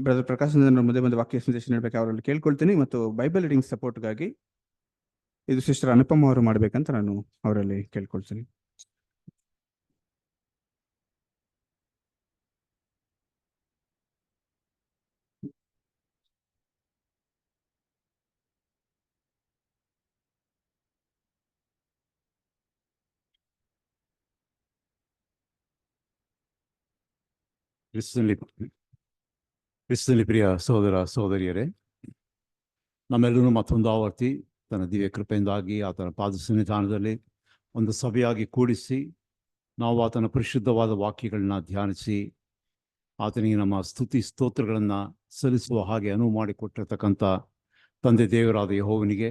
Brother Prakash ಚಂದ್ರ ಮುಂದೆ ಬಂದು ವಾಕ್ಯ ಸಂದೇಶ ನೀಡಬೇಕು ಅವರಲ್ಲಿ ಕೇಳ್ಕೊಳ್ತೀನಿ, ಮತ್ತು ಬೈಬಲ್ ರೀಡಿಂಗ್ ಸಪೋರ್ಟ್ಗಾಗಿ ಇದು ಸಿಸ್ಟರ್ ಅನುಪಮ ಅವರು ಮಾಡಬೇಕಂತ ನಾನು ಅವರಲ್ಲಿ ಕೇಳ್ಕೊಳ್ತೀನಿ. ಕ್ರಿಸ್ತನಲ್ಲಿ ಪ್ರಿಯ ಸಹೋದರ ಸಹೋದರಿಯರೇ, ನಮ್ಮೆಲ್ಲರೂ ಮತ್ತೊಂದು ಆವರ್ತಿ ತನ್ನ ದಿವ್ಯ ಕೃಪೆಯಿಂದಾಗಿ ಆತನ ಪಾದ ಸನ್ನಿಧಾನದಲ್ಲಿ ಒಂದು ಸಭೆಯಾಗಿ ಕೂಡಿಸಿ ನಾವು ಆತನ ಪರಿಶುದ್ಧವಾದ ವಾಕ್ಯಗಳನ್ನ ಧ್ಯಾನಿಸಿ ಆತನಿಗೆ ನಮ್ಮ ಸ್ತುತಿ ಸ್ತೋತ್ರಗಳನ್ನು ಸಲ್ಲಿಸುವ ಹಾಗೆ ಅನುವು ಮಾಡಿಕೊಟ್ಟಿರ್ತಕ್ಕಂಥ ತಂದೆ ದೇವರಾದ ಯೆಹೋವನಿಗೆ,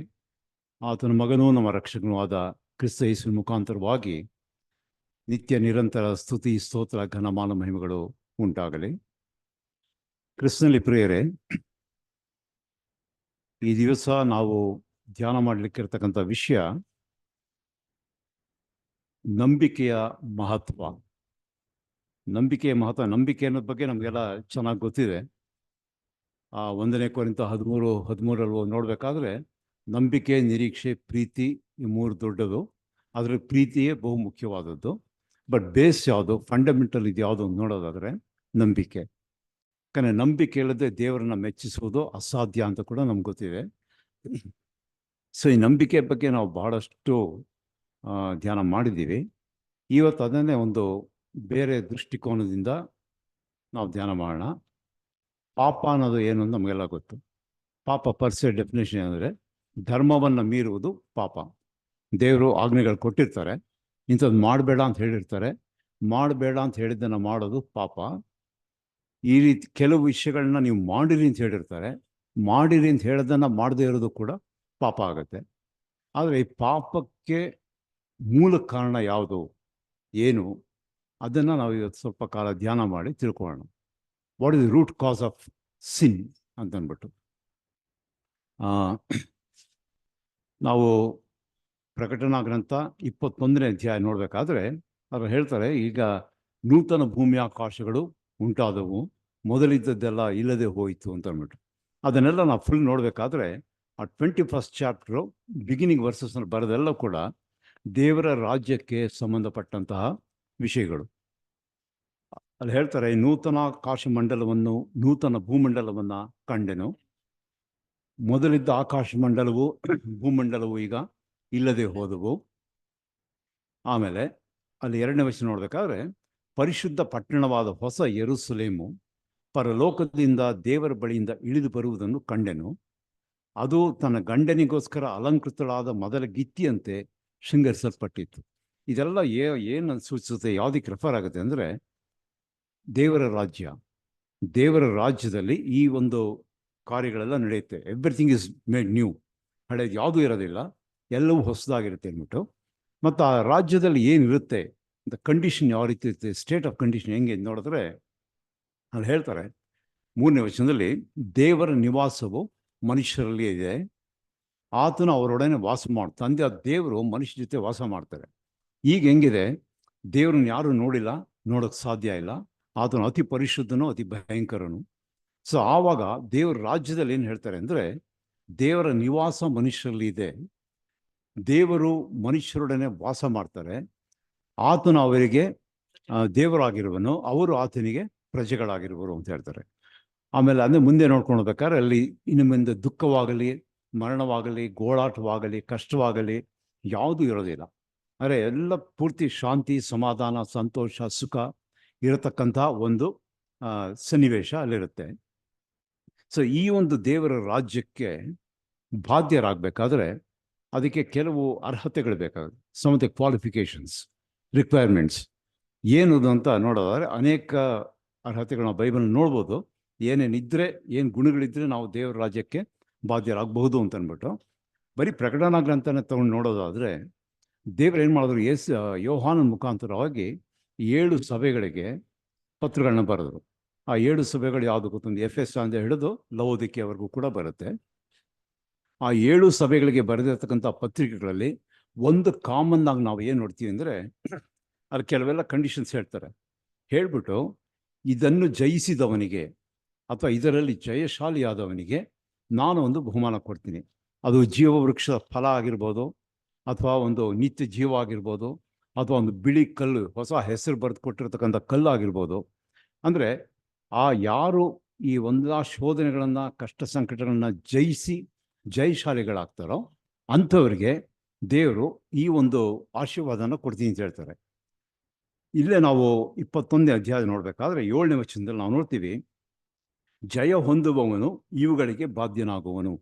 ಆತನ ಮಗನೂ ನಮ್ಮ ರಕ್ಷಕನೂ ಆದ ಕ್ರಿಸ್ತ ಯೇಸುವಿನ ಮುಖಾಂತರವಾಗಿ ನಿತ್ಯ ನಿರಂತರ ಸ್ತುತಿ ಸ್ತೋತ್ರ ಘನಮಾನ ಮಹಿಮೆಗಳು ಉಂಟಾಗಲಿ. ಕ್ರಿಸ್ತನಲ್ಲಿ ಪ್ರಿಯರೇ, ಈ ದಿವಸ ನಾವು ಧ್ಯಾನ ಮಾಡಲಿಕ್ಕಿರ್ತಕ್ಕಂಥ ವಿಷಯ ನಂಬಿಕೆಯ ಮಹತ್ವ. ನಂಬಿಕೆಯ ಮಹತ್ವ, ನಂಬಿಕೆ ಅನ್ನೋದ ಬಗ್ಗೆ ನಮಗೆಲ್ಲ ಚೆನ್ನಾಗಿ ಗೊತ್ತಿದೆ. 1 ಕೊರಿಂಥ 13 ನೋಡಬೇಕಾದ್ರೆ ನಂಬಿಕೆ, ನಿರೀಕ್ಷೆ, ಪ್ರೀತಿ, ಈ 3 ದೊಡ್ಡದು. ಅದರಲ್ಲಿ ಪ್ರೀತಿಯೇ ಬಹು ಮುಖ್ಯವಾದದ್ದು. ಬಟ್ ಬೇಸ್ ಯಾವುದು, ಫಂಡಮೆಂಟಲ್ ಇದು ಯಾವುದು ಅಂತ ನೋಡೋದಾದರೆ ನಂಬಿಕೆ. ಯಾಕಂದರೆ ನಂಬಿಕೆ ಇಲ್ಲದೆ ದೇವರನ್ನ ಮೆಚ್ಚಿಸುವುದು ಅಸಾಧ್ಯ ಅಂತ ಕೂಡ ನಮ್ಗೆ ಗೊತ್ತಿದೆ. ಸೊ ಈ ನಂಬಿಕೆ ಬಗ್ಗೆ ನಾವು ಬಹಳಷ್ಟು ಧ್ಯಾನ ಮಾಡಿದ್ದೀವಿ. ಇವತ್ತು ಅದನ್ನೇ ಒಂದು ಬೇರೆ ದೃಷ್ಟಿಕೋನದಿಂದ ನಾವು ಧ್ಯಾನ ಮಾಡೋಣ. ಪಾಪ ಅನ್ನೋದು ಏನು ಅಂತ ನಮಗೆಲ್ಲ ಗೊತ್ತು. ಪಾಪ ಪರ್ಸೆ ಡೆಫಿನೇಷನ್ ಅಂದರೆ ಧರ್ಮವನ್ನು ಮೀರುವುದು ಪಾಪ. ದೇವರು ಆಜ್ಞೆಗಳು ಕೊಟ್ಟಿರ್ತಾರೆ, ಇಂಥದ್ದು ಮಾಡಬೇಡ ಅಂತ ಹೇಳಿರ್ತಾರೆ, ಮಾಡಬೇಡ ಅಂತ ಹೇಳಿದ್ದನ್ನು ಮಾಡೋದು ಪಾಪ. ಈ ರೀತಿ ಕೆಲವು ವಿಷಯಗಳನ್ನ ನೀವು ಮಾಡಿರಿ ಅಂತ ಹೇಳಿರ್ತಾರೆ, ಮಾಡಿರಿ ಅಂತ ಹೇಳೋದನ್ನು ಮಾಡದೇ ಇರೋದು ಕೂಡ ಪಾಪ ಆಗುತ್ತೆ. ಆದರೆ ಈ ಪಾಪಕ್ಕೆ ಮೂಲ ಕಾರಣ ಯಾವುದು, ಏನು, ಅದನ್ನು ನಾವು ಇವತ್ತು ಸ್ವಲ್ಪ ಕಾಲ ಧ್ಯಾನ ಮಾಡಿ ತಿಳ್ಕೊಳ್ಳೋಣ. What is the root cause of sin ಅಂತಂದ್ಬಿಟ್ಟು. ನಾವು ಪ್ರಕಟಣಾ ಗ್ರಂಥ 21ನೇ ಅಧ್ಯಾಯ ನೋಡಬೇಕಾದ್ರೆ ಅವ್ರು ಹೇಳ್ತಾರೆ, ಈಗ ನೂತನ ಭೂಮಿ ಆಕಾಶಗಳು ಉಂಟಾದವು, ಮೊದಲಿದ್ದದ್ದೆಲ್ಲ ಇಲ್ಲದೆ ಹೋಯಿತು ಅಂತ ಅಂದ್ಬಿಟ್ಟು. ಅದನ್ನೆಲ್ಲ ನಾವು ಫುಲ್ ನೋಡಬೇಕಾದ್ರೆ ಆ 21st ಚಾಪ್ಟ್ರು ಬಿಗಿನಿಂಗ್ ವರ್ಸಸ್ನಲ್ಲಿ ಬರೋದೆಲ್ಲ ಕೂಡ ದೇವರ ರಾಜ್ಯಕ್ಕೆ ಸಂಬಂಧಪಟ್ಟಂತಹ ವಿಷಯಗಳು. ಅಲ್ಲಿ ಹೇಳ್ತಾರೆ, ನೂತನ ಆಕಾಶ ಮಂಡಲವನ್ನು, ನೂತನ ಭೂಮಂಡಲವನ್ನು ಕಂಡೆನು. ಮೊದಲಿದ್ದ ಆಕಾಶ ಮಂಡಲವು ಭೂಮಂಡಲವು ಈಗ ಇಲ್ಲದೆ ಹೋದವು. ಆಮೇಲೆ ಅಲ್ಲಿ 2ನೇ ವಚನ ನೋಡಬೇಕಾದ್ರೆ, ಪರಿಶುದ್ಧ ಪಟ್ಟಣವಾದ ಹೊಸ ಯೆರೂಸಲೇಮು ಪರಲೋಕದಿಂದ ದೇವರ ಬಳಿಯಿಂದ ಇಳಿದು ಬರುವುದನ್ನು ಕಂಡೆನು. ಅದು ತನ್ನ ಗಂಡನಿಗೋಸ್ಕರ ಅಲಂಕೃತಳಾದ ಮೊದಲ ಗಿತ್ತಿಯಂತೆ ಶೃಂಗರಿಸಲ್ಪಟ್ಟಿತ್ತು. ಇದೆಲ್ಲ ಏನು ಸೂಚಿಸುತ್ತೆ, ಯಾವುದಕ್ಕೆ ರೆಫರ್ ಆಗುತ್ತೆ ಅಂದರೆ ದೇವರ ರಾಜ್ಯ. ದೇವರ ರಾಜ್ಯದಲ್ಲಿ ಈ ಒಂದು ಕಾರ್ಯಗಳೆಲ್ಲ ನಡೆಯುತ್ತೆ. Everything is made new. ಹಳೇದು ಯಾವುದೂ ಇರೋದಿಲ್ಲ, ಎಲ್ಲವೂ ಹೊಸದಾಗಿರುತ್ತೆ ಅಂದ್ಬಿಟ್ಟು. ಮತ್ತು ಆ ರಾಜ್ಯದಲ್ಲಿ ಏನಿರುತ್ತೆ ಅಂತ ಕಂಡೀಷನ್ ಯಾವ ರೀತಿ ಇರುತ್ತೆ, ಸ್ಟೇಟ್ ಆಫ್ ಕಂಡೀಷನ್ ಹೆಂಗೆ ನೋಡಿದ್ರೆ ಅಲ್ಲಿ ಹೇಳ್ತಾರೆ 3ನೇ ವಚನದಲ್ಲಿ, ದೇವರ ನಿವಾಸವು ಮನುಷ್ಯರಲ್ಲಿ ಇದೆ, ಆತನು ಅವರೊಡನೆ ವಾಸ ಮಾಡ್ತಾನೆ. ತಂದೆ ಆ ದೇವರು ಮನುಷ್ಯ ಜೊತೆ ವಾಸ ಮಾಡ್ತಾರೆ. ಈಗ ಹೆಂಗಿದೆ, ದೇವ್ರನ್ನ ಯಾರು ನೋಡಿಲ್ಲ, ನೋಡೋಕ್ಕೆ ಸಾಧ್ಯ ಇಲ್ಲ. ಆತನು ಅತಿ ಪರಿಶುದ್ಧನು, ಅತಿ ಭಯಂಕರನು. ಸೊ ಆವಾಗ ದೇವರ ರಾಜ್ಯದಲ್ಲಿ ಏನು ಹೇಳ್ತಾರೆ ಅಂದರೆ, ದೇವರ ನಿವಾಸ ಮನುಷ್ಯರಲ್ಲಿ ಇದೆ, ದೇವರು ಮನುಷ್ಯರೊಡನೆ ವಾಸ ಮಾಡ್ತಾರೆ, ಆತನು ಅವರಿಗೆ ದೇವರಾಗಿರುವನು, ಅವರು ಆತನಿಗೆ ಪ್ರಜೆಗಳಾಗಿರುವರು ಅಂತ ಹೇಳ್ತಾರೆ. ಆಮೇಲೆ ಅಂದರೆ ಮುಂದೆ ನೋಡ್ಕೊಂಡು ಹೋಗ್ಬೇಕಾದ್ರೆ ಅಲ್ಲಿ ಇನ್ನು ಮುಂದೆ ದುಃಖವಾಗಲಿ, ಮರಣವಾಗಲಿ, ಗೋಳಾಟವಾಗಲಿ, ಕಷ್ಟವಾಗಲಿ ಯಾವುದೂ ಇರೋದಿಲ್ಲ. ಅಂದರೆ ಎಲ್ಲ ಪೂರ್ತಿ ಶಾಂತಿ, ಸಮಾಧಾನ, ಸಂತೋಷ, ಸುಖ ಇರತಕ್ಕಂಥ ಒಂದು ಸನ್ನಿವೇಶ ಅಲ್ಲಿರುತ್ತೆ. ಸೊ ಈ ಒಂದು ದೇವರ ರಾಜ್ಯಕ್ಕೆ ಬಾಧ್ಯರಾಗಬೇಕಾದ್ರೆ ಅದಕ್ಕೆ ಕೆಲವು ಅರ್ಹತೆಗಳು ಬೇಕಾಗುತ್ತೆ. Some of the qualifications, requirements ಏನದು ಅಂತ ನೋಡೋದಾದ್ರೆ ಅನೇಕ ಅರ್ಹತೆಗಳನ್ನ ಬೈಬಲ್ ನೋಡ್ಬೋದು. ಏನೇನಿದ್ರೆ, ಏನು ಗುಣಗಳಿದ್ರೆ ನಾವು ದೇವರ ರಾಜ್ಯಕ್ಕೆ ಬಾಧ್ಯರಾಗಬಹುದು ಅಂತ ಅಂದ್ಬಿಟ್ಟು. ಬರೀ ಪ್ರಕಟಣಾ ಗ್ರಂಥನ ತಗೊಂಡು ನೋಡೋದಾದರೆ ದೇವರು ಏನು ಮಾಡಿದ್ರು, ಯೋಹಾನನ ಮುಖಾಂತರವಾಗಿ 7 ಸಭೆಗಳಿಗೆ ಪತ್ರಗಳನ್ನ ಬರೆದರು. ಆ 7 ಸಭೆಗಳು ಯಾವುದು ಗೊತ್ತೊಂದು ಎಫೆಸ ಅಂತ ಹಿಡಿದು ಲವೋದಿಕೆಯವರೆಗೂ ಕೂಡ ಬರುತ್ತೆ. ಆ 7 ಸಭೆಗಳಿಗೆ ಬರೆದಿರ್ತಕ್ಕಂಥ ಪತ್ರಿಕೆಗಳಲ್ಲಿ ಒಂದು ಕಾಮನ್ ಆಗಿ ನಾವು ಏನು ನೋಡ್ತೀವಿ ಅಂದರೆ, ಅಲ್ಲಿ ಕೆಲವೆಲ್ಲ ಕಂಡೀಷನ್ಸ್ ಹೇಳ್ತಾರೆ. ಹೇಳ್ಬಿಟ್ಟು ಇದನ್ನು ಜಯಿಸಿದವನಿಗೆ ಅಥವಾ ಇದರಲ್ಲಿ ಜಯಶಾಲಿಯಾದವನಿಗೆ ನಾನು ಒಂದು ಬಹುಮಾನ ಕೊಡ್ತೀನಿ. ಅದು ಜೀವವೃಕ್ಷದ ಫಲ ಆಗಿರ್ಬೋದು, ಅಥವಾ ಒಂದು ನಿತ್ಯ ಜೀವ ಆಗಿರ್ಬೋದು, ಅಥವಾ ಒಂದು ಬಿಳಿ ಕಲ್ಲು, ಹೊಸ ಹೆಸರು ಬರೆದು ಕೊಟ್ಟಿರ್ತಕ್ಕಂಥ ಕಲ್ಲು ಆಗಿರ್ಬೋದು. ಅಂದರೆ ಯಾರು ಈ ಒಂದಾ ಶೋಧನೆಗಳನ್ನು, ಕಷ್ಟ ಸಂಕಟಗಳನ್ನ ಜಯಿಸಿ ಜಯಶಾಲಿಗಳಾಗ್ತಾರೋ ಅಂಥವ್ರಿಗೆ ದೇವರು ಈ ಒಂದು ಆಶೀರ್ವಾದನ ಕೊಡ್ತೀನಿ ಅಂತ ಹೇಳ್ತಾರೆ. ಇಲ್ಲೇ ನಾವು 21ನೇ ಅಧ್ಯಾಯ ನೋಡ್ಬೇಕಾದ್ರೆ 7ನೇ ವಚನದಲ್ಲಿ ನಾವು ನೋಡ್ತೀವಿ, ಜಯ ಹೊಂದುವವನು ಇವುಗಳಿಗೆ ಬಾಧ್ಯನಾಗುವನು.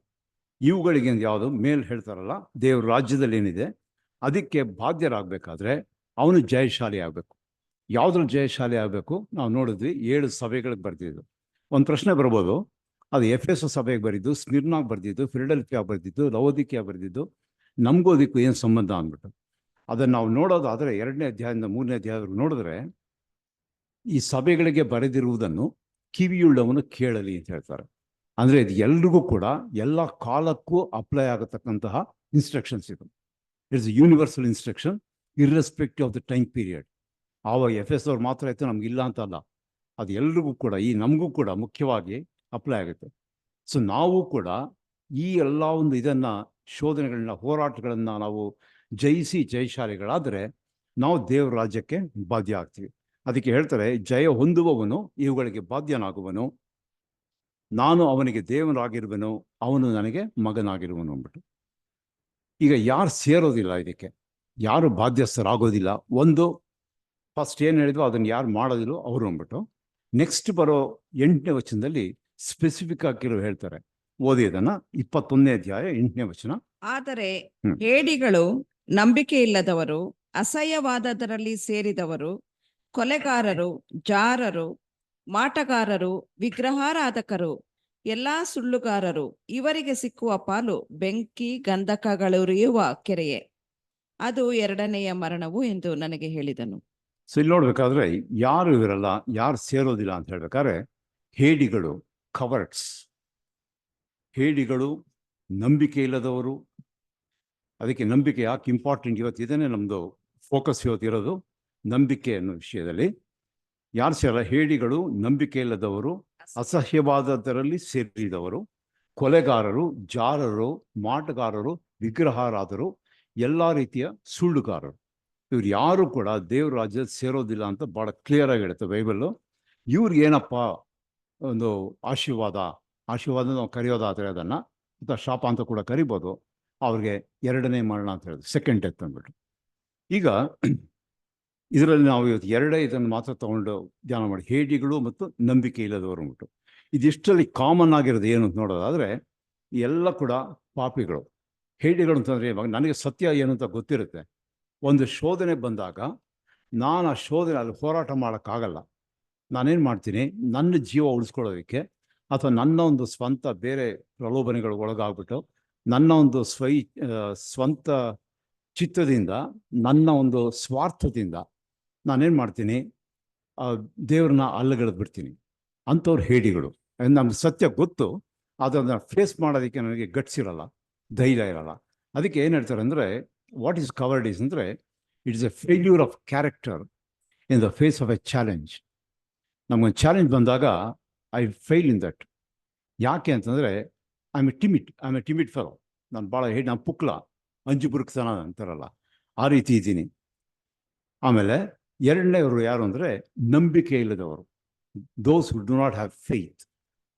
ಇವುಗಳಿಗೆ ಯಾವುದು ಮೇಲ್ ಹೇಳ್ತಾರಲ್ಲ, ದೇವ್ರ ರಾಜ್ಯದಲ್ಲಿ ಏನಿದೆ ಅದಕ್ಕೆ ಬಾಧ್ಯರಾಗಬೇಕಾದ್ರೆ ಅವನು ಜಯಶಾಲಿ ಆಗಬೇಕು. ಯಾವುದ್ರಲ್ಲಿ ಜಯಶಾಲಿ ಆಗಬೇಕು? ನಾವು ನೋಡಿದ್ವಿ 7 ಸಭೆಗಳಿಗೆ ಬರ್ದಿದ್ದು. ಒಂದು ಪ್ರಶ್ನೆ ಬರ್ಬೋದು, ಅದು ಎಫೆಸ ಸಭೆಗೆ ಬರೆದಿದ್ದು, ಸ್ಮಿರ್ನಾಗ್ ಬರ್ದಿದ್ದು, ಫಿಲಡೆಲ್ಫಿಯಾ ಬರ್ದಿದ್ದು, ಲವೋದಿಕೀಯ ಬರ್ದಿದ್ದು, ನಮಗೂ ಅದಕ್ಕೂ ಏನು ಸಂಬಂಧ ಅಂದ್ಬಿಟ್ಟು. ಅದನ್ನು ನಾವು ನೋಡೋದಾದರೆ 2ನೇ ಅಧ್ಯಾಯದಿಂದ 3ನೇ ಅಧ್ಯಾಯದವರೆಗೂ ನೋಡಿದ್ರೆ, ಈ ಸಭೆಗಳಿಗೆ ಬರೆದಿರುವುದನ್ನು ಕಿವಿಯುಳ್ಳವನು ಕೇಳಲಿ ಅಂತ ಹೇಳ್ತಾರೆ. ಅಂದರೆ ಇದು ಎಲ್ರಿಗೂ ಕೂಡ ಎಲ್ಲ ಕಾಲಕ್ಕೂ ಅಪ್ಲೈ ಆಗತಕ್ಕಂತಹ ಇನ್ಸ್ಟ್ರಕ್ಷನ್ಸ್ ಇದು. It's universal instruction irrespective of the time period. ಆವಾಗ ಎಫ್.ಎಸ್ ಅವ್ರು ಮಾತ್ರ ಆಯಿತು, ನಮಗಿಲ್ಲ ಅಂತ ಅಲ್ಲ, ಅದು ಎಲ್ರಿಗೂ ಕೂಡ, ಈ ನಮಗೂ ಕೂಡ ಮುಖ್ಯವಾಗಿ ಅಪ್ಲೈ ಆಗುತ್ತೆ. ಸೊ ನಾವು ಕೂಡ ಈ ಎಲ್ಲ ಒಂದು ಇದನ್ನು, ಶೋಧನೆಗಳನ್ನ, ಹೋರಾಟಗಳನ್ನು ನಾವು ಜಯಿಸಿ ಜಯಶಾಲಿಗಳಾದರೆ ನಾವು ದೇವರ ರಾಜ್ಯಕ್ಕೆ ಬಾಧ್ಯ ಆಗ್ತೀವಿ. ಅದಕ್ಕೆ ಹೇಳ್ತಾರೆ, ಜಯ ಹೊಂದುವವನು ಇವುಗಳಿಗೆ ಬಾಧ್ಯನಾಗುವನು, ನಾನು ಅವನಿಗೆ ದೇವರಾಗಿರುವೆನು, ಅವನು ನನಗೆ ಮಗನಾಗಿರುವನು ಅಂದ್ಬಿಟ್ಟು. ಈಗ ಯಾರು ಸೇರೋದಿಲ್ಲ ಇದಕ್ಕೆ, ಯಾರು ಬಾಧ್ಯಸ್ಥರಾಗೋದಿಲ್ಲ, ಒಂದು ಫಸ್ಟ್ ಏನು ಹೇಳಿದ್ವು ಅದನ್ನು ಯಾರು ಮಾಡೋದಿಲ್ಲೋ ಅವರು ಅಂದ್ಬಿಟ್ಟು. ನೆಕ್ಸ್ಟ್ ಬರೋ 8ನೇ ವಚನದಲ್ಲಿ ಸ್ಪೆಸಿಫಿಕ್ ಆಗಿರೋ ಹೇಳ್ತಾರೆ. ಓದಿ ಅದನ್ನ, 21ನೇ ಅಧ್ಯಾಯ 8ನೇ ವಚನ. ಆದರೆ ಹೇಡಿಗಳು, ನಂಬಿಕೆ ಇಲ್ಲದವರು, ಅಸಹ್ಯವಾದದರಲ್ಲಿ ಸೇರಿದವರು, ಕೊಲೆಗಾರರು, ಜಾರರು, ಮಾಟಗಾರರು, ವಿಗ್ರಹಾರಾಧಕರು, ಎಲ್ಲಾ ಸುಳ್ಳುಗಾರರು, ಇವರಿಗೆ ಸಿಕ್ಕುವ ಪಾಲು ಬೆಂಕಿ ಗಂಧಕಗಳುರಿಯುವ ಕೆರೆಯೇ, ಅದು 2ನೆಯ ಮರಣವು ಎಂದು ನನಗೆ ಹೇಳಿದನು. ಸೊ ಇಲ್ಲಿ ನೋಡ್ಬೇಕಾದ್ರೆ ಯಾರು ಇವರಲ್ಲ, ಯಾರು ಸೇರೋದಿಲ್ಲ ಅಂತ ಹೇಳ್ಬೇಕಾದ್ರೆ, ಹೇಡಿಗಳು, ಕವರ್ಟ್ಸ್, ಹೇಡಿಗಳು, ನಂಬಿಕೆ ಇಲ್ಲದವರು. ಅದಕ್ಕೆ ನಂಬಿಕೆ ಯಾಕೆ ಇಂಪಾರ್ಟೆಂಟ್ ಇವತ್ತು, ಇದನ್ನೇ ನಮ್ಮದು ಫೋಕಸ್ ಇವತ್ತು ಇರೋದು, ನಂಬಿಕೆ ಅನ್ನೋ ವಿಷಯದಲ್ಲಿ. ಯಾರು ಸೇರಲ್ಲ? ಹೇಡಿಗಳು, ನಂಬಿಕೆ ಇಲ್ಲದವರು, ಅಸಹ್ಯವಾದದರಲ್ಲಿ ಸೇರಿದವರು, ಕೊಲೆಗಾರರು, ಜಾರರು, ಮಾಟಗಾರರು, ವಿಗ್ರಹಾರಾಧರು, ಎಲ್ಲ ರೀತಿಯ ಸುಳ್ಳುಗಾರರು. ಇವ್ರು ಯಾರು ಕೂಡ ದೇವ್ರ ರಾಜ್ಯದಲ್ಲಿ ಸೇರೋದಿಲ್ಲ ಅಂತ ಭಾಳ ಕ್ಲಿಯರ್ ಆಗಿ ಹೇಳುತ್ತೆ ಬೈಬಲ್ಲು. ಇವ್ರಿಗೇನಪ್ಪ ಒಂದು ಆಶೀರ್ವಾದ ನಾವು ಕರೆಯೋದಾದರೆ ಅದನ್ನು, ಅಥವಾ ಶಾಪ ಅಂತ ಕೂಡ ಕರಿಬೋದು, ಅವ್ರಿಗೆ 2ನೇ ಮರಣ ಅಂತ ಹೇಳಿದ್ರು, ಸೆಕೆಂಡ್ ಡೆತ್ ಅಂದ್ಬಿಟ್ಟು. ಈಗ ಇದರಲ್ಲಿ ನಾವು ಇವತ್ತು 2 ಇದನ್ನು ಮಾತ್ರ ತಗೊಂಡು ಧ್ಯಾನ ಮಾಡಿ, ಹೇಡಿಗಳು ಮತ್ತು ನಂಬಿಕೆ ಇಲ್ಲದವರು ಅಂದ್ಬಿಟ್ಟು. ಇದಿಷ್ಟರಲ್ಲಿ ಕಾಮನ್ ಆಗಿರೋದು ಏನು ಅಂತ ನೋಡೋದಾದರೆ, ಎಲ್ಲ ಕೂಡ ಪಾಪಿಗಳು. ಹೇಡಿಗಳು ಅಂತಂದರೆ, ಇವಾಗ ನನಗೆ ಸತ್ಯ ಏನು ಅಂತ ಗೊತ್ತಿರುತ್ತೆ, ಒಂದು ಶೋಧನೆ ಬಂದಾಗ ನಾನು ಆ ಶೋಧನೆ ಅಲ್ಲಿ ಹೋರಾಟ ಮಾಡೋಕ್ಕಾಗಲ್ಲ. ನಾನೇನು ಮಾಡ್ತೀನಿ, ನನ್ನ ಜೀವ ಉಳಿಸ್ಕೊಳ್ಳೋದಕ್ಕೆ, ಅಥವಾ ನನ್ನ ಒಂದು ಸ್ವಂತ ಬೇರೆ ಪ್ರಲೋಭನೆಗಳು ಒಳಗಾಗ್ಬಿಟ್ಟು, ನನ್ನ ಒಂದು ಸ್ವಂತ ಚಿತ್ತದಿಂದ, ನನ್ನ ಒಂದು ಸ್ವಾರ್ಥದಿಂದ ನಾನೇನು ಮಾಡ್ತೀನಿ, ದೇವ್ರನ್ನ ಅಲ್ಲಗೆಳೆದು ಬಿಡ್ತೀನಿ. ಅಂಥವ್ರು ಹೇಡಿಗಳು. ನಮ್ಗೆ ಸತ್ಯ ಗೊತ್ತು, ಅದನ್ನು ಫೇಸ್ ಮಾಡೋದಕ್ಕೆ ನನಗೆ ಗಟ್ಸ್ ಇರಲ್ಲ, ಧೈರ್ಯ ಇರಲ್ಲ. ಅದಕ್ಕೆ ಏನು ಹೇಳ್ತಾರೆ ಅಂದರೆ, ವಾಟ್ ಈಸ್ ಕವರ್ಡ್ ಅಂದರೆ, it's a failure of character in the face of a challenge. ನಮಗೊಂದು ಚಾಲೆಂಜ್ ಬಂದಾಗ ಐ ಫೇಲ್ ಇನ್ ದಟ್. ಯಾಕೆ ಅಂತಂದರೆ, I am a timid fellow. ನಾನು ಭಾಳ ನಾನು ಪುಕ್ಲ, ಅಂಜು ಬುರುಕ್ತನ ಅಂತಾರಲ್ಲ, ಆ ರೀತಿ ಇದ್ದೀನಿ. ಆಮೇಲೆ 2ನೇವರು ಯಾರು ಅಂದರೆ, ನಂಬಿಕೆ ಇಲ್ಲದವರು, ದೋಸ್ ಹು ಡು ನಾಟ್ ಹ್ಯಾವ್ ಫೇತ್,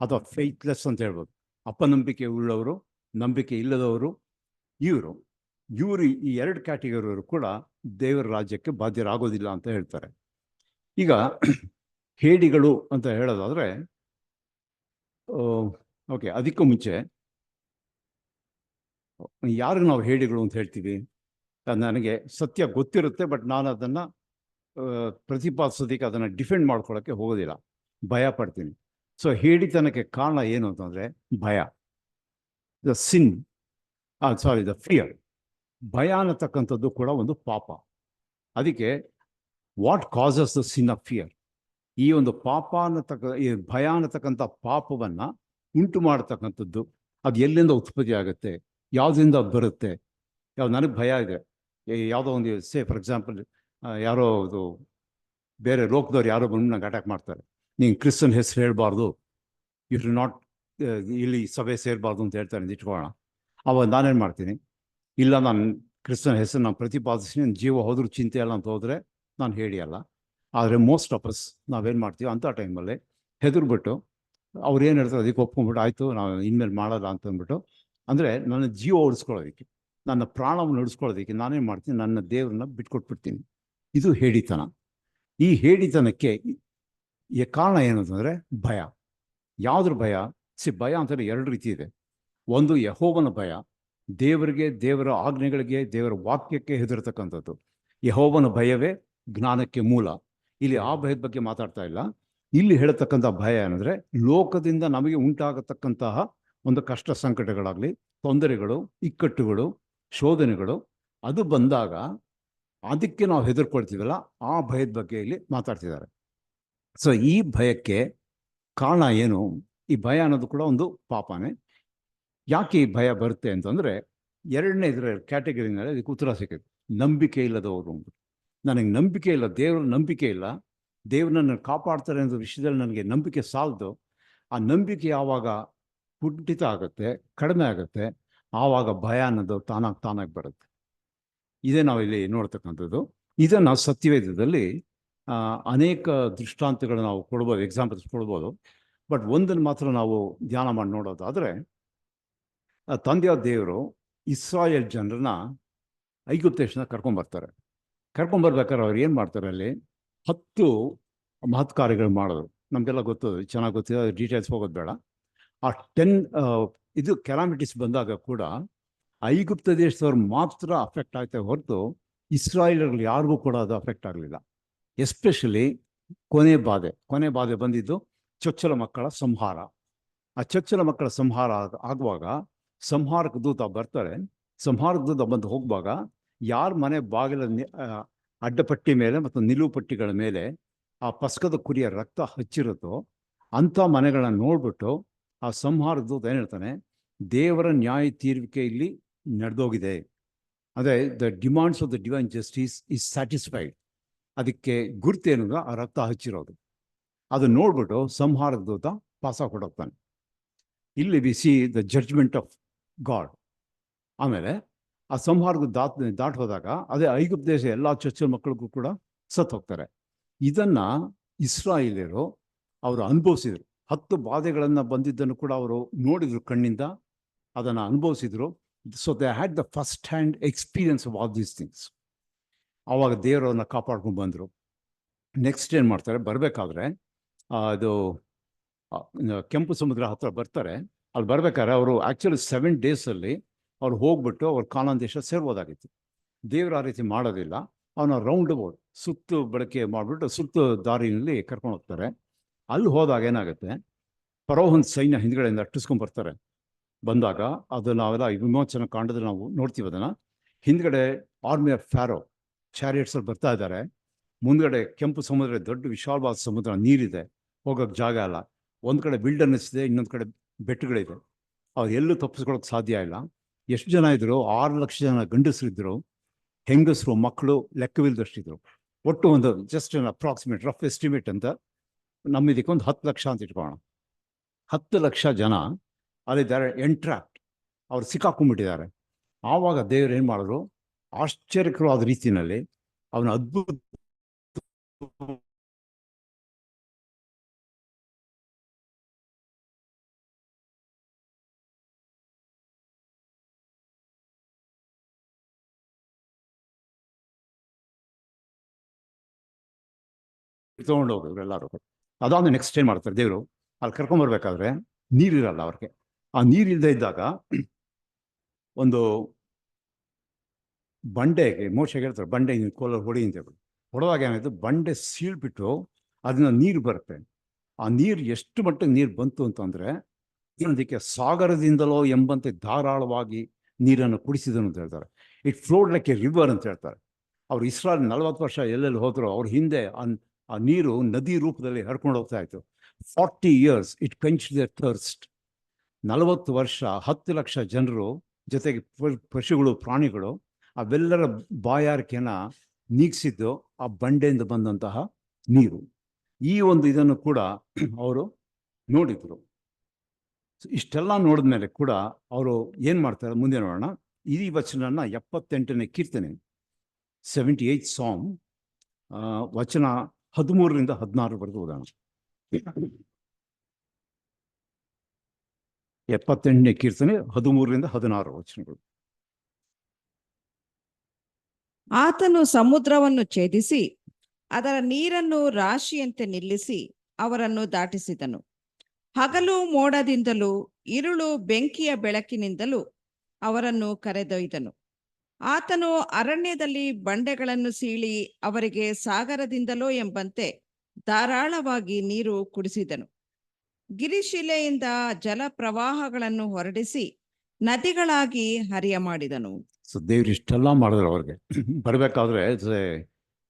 ಅಥವಾ ಫೇತ್ಲೆಸ್ ಅಂತ ಹೇಳ್ಬೋದು. ಅಪನಂಬಿಕೆ ಉಳ್ಳವರು, ನಂಬಿಕೆ ಇಲ್ಲದವರು, ಇವರು ಈ 2 ಕ್ಯಾಟಗರಿಯವರು ಕೂಡ ದೇವರ ರಾಜ್ಯಕ್ಕೆ ಬಾಧ್ಯರಾಗೋದಿಲ್ಲ ಅಂತ ಹೇಳ್ತಾರೆ. ಈಗ ಹೇಡಿಗಳು ಅಂತ ಹೇಳೋದಾದರೆ, ಓಕೆ, ಅದಕ್ಕೂ ಮುಂಚೆ ಯಾರು ನಾವು ಹೇಡಿಗಳು ಅಂತ ಹೇಳ್ತೀವಿ? ನನಗೆ ಸತ್ಯ ಗೊತ್ತಿರುತ್ತೆ, ಬಟ್ ನಾನು ಅದನ್ನು ಪ್ರತಿಪಾದಿಸೋದಕ್ಕೆ, ಅದನ್ನು ಡಿಫೆಂಡ್ ಮಾಡ್ಕೊಳ್ಳೋಕ್ಕೆ ಹೋಗೋದಿಲ್ಲ, ಭಯ ಪಡ್ತೀನಿ. ಸೊ ಹೇಡಿತನಕ್ಕೆ ಕಾರಣ ಏನು ಅಂತಂದರೆ ಭಯ, ದ ಫಿಯರ್. ಭಯ ಅನ್ನತಕ್ಕಂಥದ್ದು ಕೂಡ ಒಂದು ಪಾಪ. ಅದಕ್ಕೆ what causes the sin of fear? ಈ ಒಂದು ಪಾಪ ಈ ಭಯ ಅನ್ನತಕ್ಕಂಥ ಪಾಪವನ್ನು ಉಂಟು ಮಾಡತಕ್ಕಂಥದ್ದು ಅದು ಎಲ್ಲಿಂದ ಉತ್ಪತ್ತಿ ಆಗುತ್ತೆ, ಯಾವುದರಿಂದ ಬರುತ್ತೆ? ನನಗೆ ಭಯ ಇದೆ, ಯಾವುದೋ ಒಂದು ಫಾರ್ ಎಕ್ಸಾಂಪಲ್, ಯಾರೋ ಅದು ಬೇರೆ ಲೋಕದವ್ರು ಯಾರೋ ಬಂದು ನಂಗೆ ಅಟ್ಯಾಕ್ ಮಾಡ್ತಾರೆ, ನೀನು ಕ್ರಿಶ್ಚಿಯನ್ ಹೆಸರು ಹೇಳಬಾರ್ದು ಯು ಶುಡ್ ನಾಟ್ ಇಲ್ಲಿ ಸಭೆ ಸೇರಬಾರ್ದು ಅಂತ ಹೇಳ್ತಾರೆ ಅಂತ ಇಟ್ಕೊಳ್ಳೋಣ. ಅವಾಗ ನಾನೇನು ಮಾಡ್ತೀನಿ, ಇಲ್ಲ ನಾನು ಕ್ರಿಸ್ತನ ಹೆಸರು ನಾನು ಪ್ರತಿಪಾದಿಸ್ತೀನಿ, ನನ್ನ ಜೀವ ಹೋದ್ರೂ ಚಿಂತೆ ಅಲ್ಲ ಅಂತ ಹೋದರೆ ನಾನು ಹೇಳಿ ಅಲ್ಲ. ಆದರೆ ಮೋಸ್ಟ್ ಆಫ್ ಅಸ್ ನಾವೇನು ಮಾಡ್ತೀವಿ ಅಂಥ ಟೈಮಲ್ಲಿ ಹೆದರ್ಬಿಟ್ಟು ಅವ್ರು ಏನು ಹೇಳ್ತಾರೆ ಅದಕ್ಕೆ ಒಪ್ಕೊಂಡ್ಬಿಟ್ಟು ಆಯಿತು ನಾವು ಇನ್ಮೇಲೆ ಮಾಡಲ್ಲ ಅಂತಂದ್ಬಿಟ್ಟು, ಅಂದರೆ ನನ್ನ ಜೀವ ಉಳಿಸ್ಕೊಳ್ಳೋದಕ್ಕೆ, ನನ್ನ ಪ್ರಾಣವನ್ನು ಉಳಿಸ್ಕೊಳ್ಳೋದಕ್ಕೆ ನಾನೇನು ಮಾಡ್ತೀನಿ, ನನ್ನ ದೇವ್ರನ್ನ ಬಿಟ್ಕೊಟ್ಬಿಡ್ತೀನಿ. ಇದು ಹೇಡಿತನ. ಈ ಹೇಡಿತನಕ್ಕೆ ಕಾರಣ ಏನು ಅಂತಂದರೆ ಭಯ. ಯಾವುದ್ರ ಭಯ? ಭಯ ಅಂತಂದರೆ ಎರಡು ರೀತಿ ಇದೆ. ಒಂದು ಯೆಹೋವನ ಭಯ, ದೇವರಿಗೆ, ದೇವರ ಆಜ್ಞೆಗಳಿಗೆ, ದೇವರ ವಾಕ್ಯಕ್ಕೆ ಹೆದರ್ತಕ್ಕಂಥದ್ದು. ಯೆಹೋವನ ಭಯವೇ ಜ್ಞಾನಕ್ಕೆ ಮೂಲ. ಇಲ್ಲಿ ಆ ಭಯದ ಬಗ್ಗೆ ಮಾತಾಡ್ತಾ ಇಲ್ಲ. ಇಲ್ಲಿ ಹೇಳತಕ್ಕಂಥ ಭಯ ಏನಂದರೆ ಲೋಕದಿಂದ ನಮಗೆ ಉಂಟಾಗತಕ್ಕಂತಹ ಒಂದು ಕಷ್ಟ ಸಂಕಟಗಳಾಗಲಿ, ತೊಂದರೆಗಳು, ಇಕ್ಕಟ್ಟುಗಳು, ಶೋಧನೆಗಳು, ಅದು ಬಂದಾಗ ಅದಕ್ಕೆ ನಾವು ಹೆದರ್ಕೊಳ್ತೀವಲ್ಲ, ಆ ಭಯದ ಬಗ್ಗೆ ಇಲ್ಲಿ ಮಾತಾಡ್ತಿದ್ದಾರೆ. ಸೊ ಈ ಭಯಕ್ಕೆ ಕಾರಣ ಏನು? ಈ ಭಯ ಅನ್ನೋದು ಕೂಡ ಒಂದು ಪಾಪನೇ. ಯಾಕೆ ಈ ಭಯ ಬರುತ್ತೆ ಅಂತಂದರೆ, ಎರಡನೇ ಇದರ ಕ್ಯಾಟಗರಿನಲ್ಲಿ ಅದಕ್ಕೆ ಉತ್ತರ ಸಿಗುತ್ತೆ. ನಂಬಿಕೆ ಇಲ್ಲದವರು. ನನಗೆ ನಂಬಿಕೆ ಇಲ್ಲ, ದೇವರ ನಂಬಿಕೆ ಇಲ್ಲ, ದೇವ್ರನ್ನ ಕಾಪಾಡ್ತಾರೆ ಅನ್ನೋ ವಿಷಯದಲ್ಲಿ ನನಗೆ ನಂಬಿಕೆ ಸಾಲದು. ಆ ನಂಬಿಕೆ ಯಾವಾಗ ಕುಂಠಿತ ಆಗುತ್ತೆ, ಕಡಿಮೆ ಆಗುತ್ತೆ, ಆವಾಗ ಭಯ ಅನ್ನೋದು ತಾನಾಗಿ ಬರುತ್ತೆ. ಇದೇ ನಾವು ಇಲ್ಲಿ ನೋಡ್ತಕ್ಕಂಥದ್ದು. ಇದನ್ನು ಸತ್ಯವೇದದಲ್ಲಿ ಅನೇಕ ದೃಷ್ಟಾಂತಗಳು ನಾವು ಕೊಡ್ಬೋದು, ಎಕ್ಸಾಂಪಲ್ಸ್ ಕೊಡ್ಬೋದು. ಬಟ್ ಒಂದನ್ನು ಮಾತ್ರ ನಾವು ಧ್ಯಾನ ಮಾಡಿ ನೋಡೋದಾದರೆ, ತಂದೆಯಾದ ದೇವರು ಇಸ್ರಾಯೇಲ್ ಜನರನ್ನ ಐಗುಪ್ತ ದೇಶನ ಕರ್ಕೊಂಬರ್ತಾರೆ. ಕರ್ಕೊಂಬರ್ಬೇಕಾದ್ರೆ ಅವ್ರು ಏನು ಮಾಡ್ತಾರೆ, ಅಲ್ಲಿ 10 ಮಹತ್ ಕಾರ್ಯಗಳು ಮಾಡೋದು. ನಮಗೆಲ್ಲ ಗೊತ್ತದು, ಚೆನ್ನಾಗಿ ಗೊತ್ತಿದೆ, ಡೀಟೇಲ್ಸ್ ಹೋಗೋದು ಬೇಡ. ಆ 10 ಇದು ಕೆಲಾಮಿಟೀಸ್ ಬಂದಾಗ ಕೂಡ ಐಗುಪ್ತ ದೇಶದವ್ರು ಮಾತ್ರ ಅಫೆಕ್ಟ್ ಆಗ್ತಾ ಹೊರತು ಇಸ್ರಾಯೇಲರಲ್ಲಿ ಯಾರಿಗೂ ಕೂಡ ಅದು ಅಫೆಕ್ಟ್ ಆಗಲಿಲ್ಲ. ಎಸ್ಪೆಷಲಿ ಕೊನೆ ಬಾಧೆ ಬಂದಿದ್ದು ಚೊಚ್ಚಲ ಮಕ್ಕಳ ಸಂಹಾರ. ಆ ಚೊಚ್ಚಲ ಮಕ್ಕಳ ಸಂಹಾರ ಆಗುವಾಗ ಸಂಹಾರಕ ದೂತ ಬರ್ತಾರೆ. ಸಂಹಾರಕ ದೂತ ಬಂದು ಹೋಗುವಾಗ ಯಾರ ಮನೆ ಬಾಗಿಲ ಅಡ್ಡಪಟ್ಟಿ ಮೇಲೆ ಮತ್ತು ನಿಲುವು ಪಟ್ಟಿಗಳ ಮೇಲೆ ಆ ಪಸ್ಕದ ಕುರಿಯ ರಕ್ತ ಹಚ್ಚಿರುತ್ತೋ ಅಂಥ ಮನೆಗಳನ್ನ ನೋಡ್ಬಿಟ್ಟು ಆ ಸಂಹಾರ ದೂತ ಏನು ಹೇಳ್ತಾನೆ, ದೇವರ ನ್ಯಾಯ ತೀರ್ವಿಕೆ ಇಲ್ಲಿ ನಡೆದೋಗಿದೆ. ಅದೇ the demands of the divine justice is satisfied. ಅದಕ್ಕೆ ಗುರ್ತೇನು? ಆ ರಕ್ತ ಹಚ್ಚಿರೋದು. ಅದು ನೋಡ್ಬಿಟ್ಟು ಸಂಹಾರದ ದೂತ ಪಾಸ ಕೊಡೋಗ್ತಾನೆ. ಇಲ್ಲಿ we see the judgment of God. ಆಮೇಲೆ ಆ ಸಂಹಾರದ ದಾಟ್ ಹೋದಾಗ ಅದೇ ಐಗುಪ್ತ ದೇಶ ಎಲ್ಲ ಚೊಚ್ಚಲ ಮಕ್ಕಳಿಗೂ ಕೂಡ ಸತ್ತು ಹೋಗ್ತಾರೆ. ಇದನ್ನು ಇಸ್ರಾಯೇಲ್ಯರು ಅವರು ಅನುಭವಿಸಿದರು. 10 ಬಾಧೆಗಳನ್ನು ಬಂದಿದ್ದನ್ನು ಕೂಡ ಅವರು ನೋಡಿದರು, ಕಣ್ಣಿಂದ ಅದನ್ನು ಅನುಭವಿಸಿದರು. So they had the first hand experience of all these things. ಆವಾಗ ದೇವರನ್ನ ಕಾಪಾಡ್ಕೊಂಡು ಬಂದರು. ನೆಕ್ಸ್ಟ್ ಏನು ಮಾಡ್ತಾರೆ, ಬರಬೇಕಾದ್ರೆ ಅದು ಕೆಂಪು ಸಮುದ್ರ ಹತ್ರ ಬರ್ತಾರೆ. ಅಲ್ಲಿ ಬರ್ಬೇಕಾದ್ರೆ ಅವರು ಆ್ಯಕ್ಚುಲಿ 7 ಡೇಸಲ್ಲಿ ಅವ್ರು ಹೋಗ್ಬಿಟ್ಟು ಅವ್ರು ಕಾನಾನ್ ದೇಶ ಸೇರ್ಬೋದಾಗಿತ್ತು. ದೇವರು ಆ ರೀತಿ ಮಾಡೋದಿಲ್ಲ. ಅವನ ರೌಂಡ್ ಅಬೌಟ್ ಸುತ್ತು ಬಳಕೆ ಮಾಡಿಬಿಟ್ಟು ಸುತ್ತು ದಾರಿನಲ್ಲಿ ಕರ್ಕೊಂಡು ಹೋಗ್ತಾರೆ. ಅಲ್ಲಿ ಹೋದಾಗ ಏನಾಗುತ್ತೆ, ಫರೋಹನ ಸೈನ್ಯ ಹಿಂದ್ಗಡೆಯಿಂದ ಅಟ್ಟಿಸ್ಕೊಂಡ್ಬರ್ತಾರೆ. ಬಂದಾಗ ಅದು ನಾವೆಲ್ಲ ವಿಮೋಚನಾ ಕಾಂಡದಲ್ಲಿ ನಾವು ನೋಡ್ತೀವಿ. ಅದನ್ನು ಹಿಂದ್ಗಡೆ ಆರ್ಮಿ ಆಫ್ ಫ್ಯಾರೋ ಚಾರಿಯಟ್ಸಲ್ಲಿ ಬರ್ತಾ ಇದ್ದಾರೆ. ಮುಂದ್ಗಡೆ ಕೆಂಪು ಸಮುದ್ರ, ದೊಡ್ಡ ವಿಶಾಲವಾದ ಸಮುದ್ರ, ನೀರಿದೆ, ಹೋಗೋಕ್ಕೆ ಜಾಗ ಇಲ್ಲ. ಒಂದು ಕಡೆ ವಿಲ್ಡರ್ನೆಸ್ ಇದೆ, ಇನ್ನೊಂದು ಕಡೆ ಬೆಟ್ಟಗಳಿದೆ. ಅವ್ರು ಎಲ್ಲೂ ತಪ್ಪಿಸ್ಕೊಳ್ಳೋಕೆ ಸಾಧ್ಯ ಇಲ್ಲ. ಎಷ್ಟು ಜನ ಇದ್ರು? 6 ಲಕ್ಷ ಜನ ಗಂಡಸರಿದ್ದರು, ಹೆಂಗಸರು, ಮಕ್ಕಳು ಲೆಕ್ಕವಿಲ್ಲದಷ್ಟಿದ್ರು. ಒಟ್ಟು ಒಂದು ಜಸ್ಟ್ ಅಪ್ರಾಕ್ಸಿಮೇಟ್ ರಫ್ ಎಸ್ಟಿಮೇಟ್ ಅಂತ ನಮ್ಮಿದಕ್ಕೆ ಒಂದು 10 ಲಕ್ಷ ಅಂತ ಇಟ್ಕೊಳ್ಳೋಣ. 10 ಲಕ್ಷ ಜನ ಅಲ್ಲಿದ್ದಾರೆ, ಎಂಟ್ರಾಪ್ಟ್, ಅವ್ರು ಸಿಕ್ಕಾಕೊಂಡ್ಬಿಟ್ಟಿದ್ದಾರೆ. ಆವಾಗ ದೇವ್ರು ಏನು ಮಾಡಿದ್ರು, ಆಶ್ಚರ್ಯಕರವಾದ ರೀತಿಯಲ್ಲಿ ಅವನ ಅದ್ಭುತ ತೊಗೊಂಡೋಗಿದ್ರು ಎಲ್ಲರೂ. ಅದಾದ ನೆಕ್ಸ್ಟ್ ಏನು ಮಾಡ್ತಾರೆ, ದೇವರು ಅಲ್ಲಿ ಕರ್ಕೊಂಬರ್ಬೇಕಾದ್ರೆ ನೀರಿರಲ್ಲ ಅವ್ರಿಗೆ. ಆ ನೀರಿಲ್ಲದೆ ಇದ್ದಾಗ ಒಂದು ಬಂಡೆಗೆ ಮೋಶೆಗೆ ಹೇಳ್ತಾರೆ, ಬಂಡೆ ಕೋಲ ಹೊಡಿ ಅಂತ ಹೇಳ್ಬಿಟ್ಟು. ಹೊಡೆದಾಗ ಏನಾಯಿತು, ಬಂಡೆ ಸೀಳ್ಬಿಟ್ಟು ಅದನ್ನ ನೀರು ಬರುತ್ತೆ. ಆ ನೀರು ಎಷ್ಟು ಮಟ್ಟಿಗೆ ನೀರು ಬಂತು ಅಂತಂದರೆ, ಅದಕ್ಕೆ ಸಾಗರದಿಂದಲೋ ಎಂಬಂತೆ ಧಾರಾಳವಾಗಿ ನೀರನ್ನು ಕುಡಿಸಿದನು ಅಂತ ಹೇಳ್ತಾರೆ. It flowed like A river ಅಂತ ಹೇಳ್ತಾರೆ. ಅವ್ರು ಇಸ್ರಾಯೇಲ್ 40 ವರ್ಷ ಎಲ್ಲೆಲ್ಲಿ ಹೋದ್ರು ಅವ್ರ ಹಿಂದೆ ಆ ನೀರು ನದಿ ರೂಪದಲ್ಲಿ ಹರ್ಕೊಂಡು ಹೋಗ್ತಾ ಇತ್ತು. 40 years it quenched their thirst. 40 ವರ್ಷ 10 ಲಕ್ಷ ಜನರು ಜೊತೆಗೆ ಪಶುಗಳು, ಪ್ರಾಣಿಗಳು, ಅವೆಲ್ಲರ ಬಾಯಾರಿಕೆನ ನೀಗಿಸಿದ್ದು ಆ ಬಂಡೆಯಿಂದ ಬಂದಂತಹ ನೀರು. ಈ ಒಂದು ಇದನ್ನು ಕೂಡ ಅವರು ನೋಡಿದರು. ಇಷ್ಟೆಲ್ಲ ನೋಡಿದ್ಮೇಲೆ ಕೂಡ ಅವರು ಏನು ಮಾಡ್ತಾರೆ ಮುಂದೆ ನೋಡೋಣ. ಈ ವಚನನ 78ನೇ ಕೀರ್ತನೆ 78 ಸಾಂಗ್ ವಚನ 13ರಿಂದ 16 ಓದೋಣ. 78ನೇ ಕೀರ್ತನೆ 13ರಿಂದ 16 ವಚನಗಳು. ಆತನು ಸಮುದ್ರವನ್ನು ಛೇದಿಸಿ ಅದರ ನೀರನ್ನು ರಾಶಿಯಂತೆ ನಿಲ್ಲಿಸಿ ಅವರನ್ನು ದಾಟಿಸಿದನು. ಹಗಲು ಮೋಡದಿಂದಲೂ ഇരുಳು ಬೆಂಕಿಯ ಬೆಳಕಿನಿಂದಲೂ ಅವರನ್ನು ಕರೆದೊಯ್ದನು. ಆತನು ಅರಣ್ಯದಲ್ಲಿ ಬಂಡೆಗಳನ್ನು ಸೀಳಿ ಅವರಿಗೆ ಸಾಗರದಿಂದಲೋ ಎಂಬಂತೆ ಧಾರಾಳವಾಗಿ ನೀರು ಕುಡಿಸಿದನು. ಗಿರಿಶಿಲೆಯಿಂದ ಜಲ ಪ್ರವಾಹಗಳನ್ನು ಹೊರಡಿಸಿ ನದಿಗಳಾಗಿ ಹರಿಯ ಮಾಡಿದನು. ಸೊ ದೇವ್ರು ಇಷ್ಟೆಲ್ಲ ಮಾಡಿದ್ರು ಅವ್ರಿಗೆ. ಬರಬೇಕಾದ್ರೆ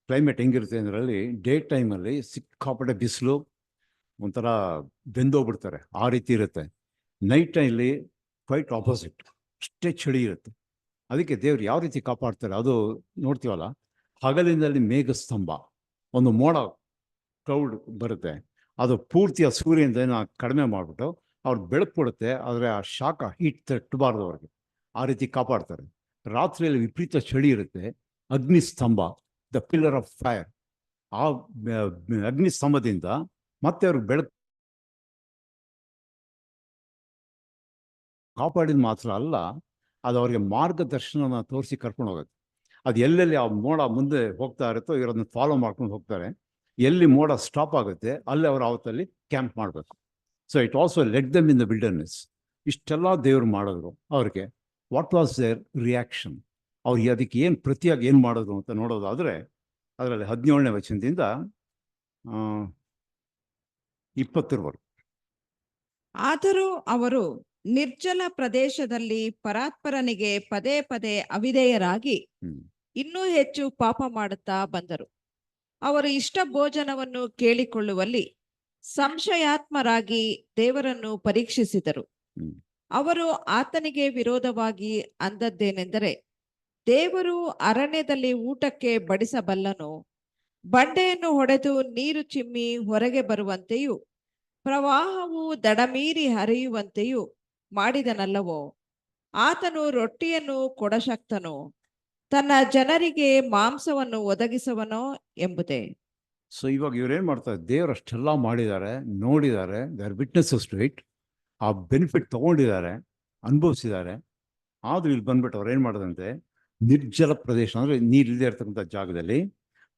ಕ್ಲೈಮೇಟ್ ಹೆಂಗಿರುತ್ತೆ ಅದರಲ್ಲಿ, ಡೇ ಟೈಮಲ್ಲಿ ಸಿಕ್ಕಾಪಟ್ಟೆ ಬಿಸಿಲು, ಒಂಥರ ಬೆಂದೋಗ್ಬಿಡ್ತಾರೆ, ಆ ರೀತಿ ಇರುತ್ತೆ. ನೈಟ್ ಟೈಮಲ್ಲಿ ಕ್ವೈಟ್ ಆಪೋಸಿಟ್, ಅಷ್ಟೇ ಚಳಿ ಇರುತ್ತೆ. ಅದಕ್ಕೆ ದೇವ್ರು ಯಾವ ರೀತಿ ಕಾಪಾಡ್ತಾರೆ ಅದು ನೋಡ್ತೀವಲ್ಲ. ಹಗಲಿನಲ್ಲಿ ಮೇಘಸ್ತಂಭ, ಒಂದು ಮೋಡ ಕ್ಲೌಡ್ ಬರುತ್ತೆ, ಅದು ಪೂರ್ತಿಯ ಸೂರ್ಯನ ಕಡಿಮೆ ಮಾಡಿಬಿಟ್ಟು ಅವ್ರು ಬೆಳಕು ಕೊಡುತ್ತೆ, ಆದರೆ ಆ ಶಾಖ ಹೀಟ್ ತಟ್ಟಬಾರ್ದು ಅವ್ರಿಗೆ, ಆ ರೀತಿ ಕಾಪಾಡ್ತಾರೆ. ರಾತ್ರಿಯಲ್ಲಿ ವಿಪರೀತ ಚಳಿ ಇರುತ್ತೆ, ಅಗ್ನಿಸ್ತಂಭ, ದ ಪಿಲ್ಲರ್ ಆಫ್ ಫೈರ್, ಆ ಅಗ್ನಿಸ್ತಂಭದಿಂದ ಮತ್ತೆ ಅವ್ರಿಗೆ ಬೆಳಕು ಕಾಪಾಡಿದ ಮಾತ್ರ ಅಲ್ಲ, ಅದು ಅವ್ರಿಗೆ ಮಾರ್ಗದರ್ಶನ ತೋರಿಸಿ ಕರ್ಕೊಂಡು ಹೋಗುತ್ತೆ. ಅದು ಎಲ್ಲೆಲ್ಲಿ ಆ ಮೋಡ ಮುಂದೆ ಹೋಗ್ತಾ ಇರುತ್ತೋ ಇವರನ್ನು ಫಾಲೋ ಮಾಡ್ಕೊಂಡು ಹೋಗ್ತಾರೆ. ಎಲ್ಲಿ ಮೋಡ ಸ್ಟಾಪ್ ಆಗುತ್ತೆ ಅಲ್ಲಿ ಅವರು ಅವತ್ತಲ್ಲಿ ಕ್ಯಾಂಪ್ ಮಾಡಬೇಕು. So it also let them in the wilderness. ಇಷ್ಟೆಲ್ಲ ದೇವರು ಮಾಡಿದ್ರು ಅವ್ರಿಗೆ. What was their reaction? ಅವ್ರಿಗೆ ಅದಕ್ಕೆ ಏನು ಪ್ರತಿಯಾಗಿ ಏನು ಮಾಡಿದ್ರು ಅಂತ ನೋಡೋದಾದರೆ, ಅದರಲ್ಲಿ 17ನೇ ವಚನದಿಂದ 20ರವರೆಗೂ. ಆದರೂ ಅವರು ನಿರ್ಜಲ ಪ್ರದೇಶದಲ್ಲಿ ಪರಾತ್ಪರನಿಗೆ ಪದೇ ಪದೇ ಅವಿಧೇಯರಾಗಿ ಇನ್ನೂ ಹೆಚ್ಚು ಪಾಪ ಮಾಡುತ್ತಾ ಬಂದರು. ಅವರು ಇಷ್ಟ ಭೋಜನವನ್ನು ಕೇಳಿಕೊಳ್ಳುವಲ್ಲಿ ಸಂಶಯಾತ್ಮರಾಗಿ ದೇವರನ್ನು ಪರೀಕ್ಷಿಸಿದರು. ಅವರು ಆತನಿಗೆ ವಿರೋಧವಾಗಿ ಅಂದದ್ದೇನೆಂದರೆ, ದೇವರು ಅರಣ್ಯದಲ್ಲಿ ಊಟಕ್ಕೆ ಬಡಿಸಬಲ್ಲನು, ಬಂಡೆಯನ್ನು ಹೊಡೆದು ನೀರು ಚಿಮ್ಮಿ ಹೊರಗೆ ಬರುವಂತೆಯೂ ಪ್ರವಾಹವು ದಡಮೀರಿ ಹರಿಯುವಂತೆಯೂ ಮಾಡಿದನಲ್ಲವೋ? ಆತನು ರೊಟ್ಟಿಯನ್ನು ಕೊಡಶಕ್ತನೋ, ತನ್ನ ಜನರಿಗೆ ಮಾಂಸವನ್ನು ಒದಗಿಸುವನೋ ಎಂಬುದೇ. ಸೊ ಇವಾಗ ಇವ್ರೇನು ಮಾಡ್ತಾರೆ, ದೇವರು ಅಷ್ಟೆಲ್ಲ ಮಾಡಿದ್ದಾರೆ, ನೋಡಿದ್ದಾರೆ, they are witnesses to it, ಆ ಬೆನಿಫಿಟ್ ತೊಗೊಂಡಿದ್ದಾರೆ, ಅನುಭವಿಸಿದ್ದಾರೆ. ಆದರೂ ಇಲ್ಲಿ ಬಂದ್ಬಿಟ್ಟು ಅವ್ರು ಏನು ಮಾಡೋದಂತೆ, ನಿರ್ಜಲ ಪ್ರದೇಶ ಅಂದರೆ ನೀರಿಲ್ಲದೆ ಇರ್ತಕ್ಕಂಥ ಜಾಗದಲ್ಲಿ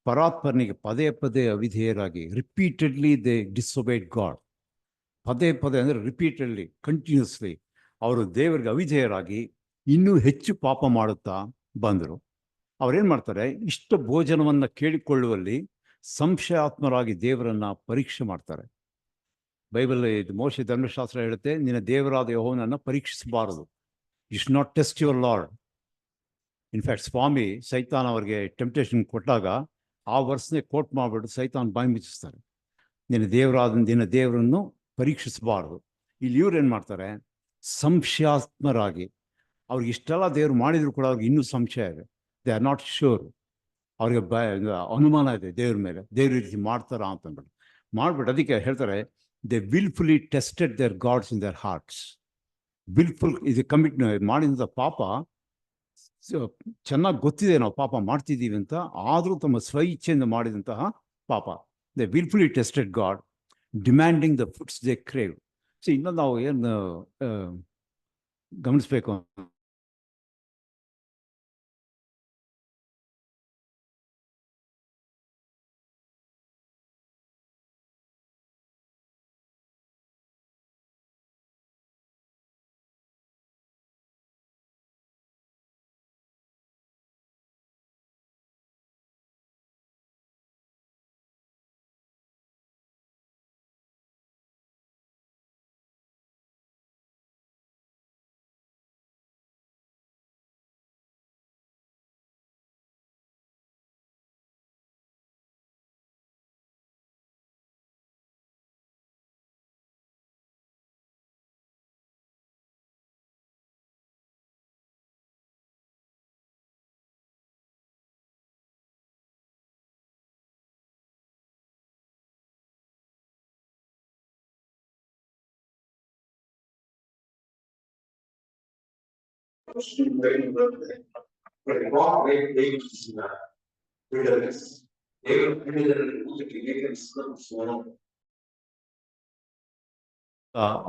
ಪರಾತ್ಪರನಿಗೆ ಪದೇ ಪದೇ ಅವಿಧೇಯರಾಗಿ, ರಿಪೀಟೆಡ್ಲಿ ದೇ ಡಿಸೊಬೇಡ್ ಗಾಡ್. ಪದೇ ಪದೇ ಅಂದರೆ ರಿಪೀಟೆಡ್ಲಿ, ಕಂಟಿನ್ಯೂಸ್ಲಿ ಅವರು ದೇವರಿಗೆ ಅವಿಧೇಯರಾಗಿ ಇನ್ನೂ ಹೆಚ್ಚು ಪಾಪ ಮಾಡುತ್ತಾ ಬಂದರು. ಅವ್ರೇನು ಮಾಡ್ತಾರೆ, ಇಷ್ಟ ಭೋಜನವನ್ನು ಕೇಳಿಕೊಳ್ಳುವಲ್ಲಿ ಸಂಶಯಾತ್ಮರಾಗಿ ದೇವರನ್ನು ಪರೀಕ್ಷೆ ಮಾಡ್ತಾರೆ. ಬೈಬಲ್ ಇದು ಮೋಶೆ ಧರ್ಮಶಾಸ್ತ್ರ ಹೇಳುತ್ತೆ, ನಿನ್ನ ದೇವರಾದ ಯೆಹೋವನನ್ನು ಪರೀಕ್ಷಿಸಬಾರದು. You should not test your lord. In fact ಸ್ವಾಮಿ ಸೈತಾನ್ ಅವರಿಗೆ ಟೆಂಪ್ಟೇಷನ್ ಕೊಟ್ಟಾಗ ಆ ವರ್ಷನೇ ಕೋಟ್ ಮಾಡಿಬಿಟ್ಟು ಸೈತಾನ್ ಬಾಯಿ ಮುಚ್ಚಿಸ್ತಾರೆ, ನಿನ್ನ ದೇವರನ್ನು ಪರೀಕ್ಷಿಸಬಾರ್ದು. ಇಲ್ಲಿ ಇವ್ರು ಏನು ಮಾಡ್ತಾರೆ, ಸಂಶಯಾತ್ಮರಾಗಿ, ಅವ್ರಿಗೆ ಇಷ್ಟೆಲ್ಲ ದೇವರು ಮಾಡಿದ್ರು ಕೂಡ ಅವ್ರಿಗೆ ಇನ್ನೂ ಸಂಶಯ ಇದೆ. They are not sure. ಅವ್ರಿಗೆ ಅನುಮಾನ ಇದೆ ದೇವ್ರ ಮೇಲೆ, ದೇವ್ರ ರೀತಿ ಮಾಡ್ತಾರಾ ಅಂತಂದ್ಬಿಟ್ಟು ಮಾಡ್ಬಿಟ್ಟು ಅದಕ್ಕೆ ಹೇಳ್ತಾರೆ, they wilfully tested their gods in their hearts. Wilful ಇದು ಕಮಿಟ್ ಮಾಡಿದಂಥ ಪಾಪ ಚೆನ್ನಾಗಿ ಗೊತ್ತಿದೆ ನಾವು ಪಾಪ ಮಾಡ್ತಿದ್ದೀವಿ ಅಂತ, ಆದರೂ ತಮ್ಮ ಸ್ವ ಇಚ್ಛೆಯಿಂದ ಮಾಡಿದಂತಹ ಪಾಪ. They wilfully tested God, demanding the foods they crave. So ಇನ್ನೊಂದು ನಾವು ಏನು ಗಮನಿಸ್ಬೇಕು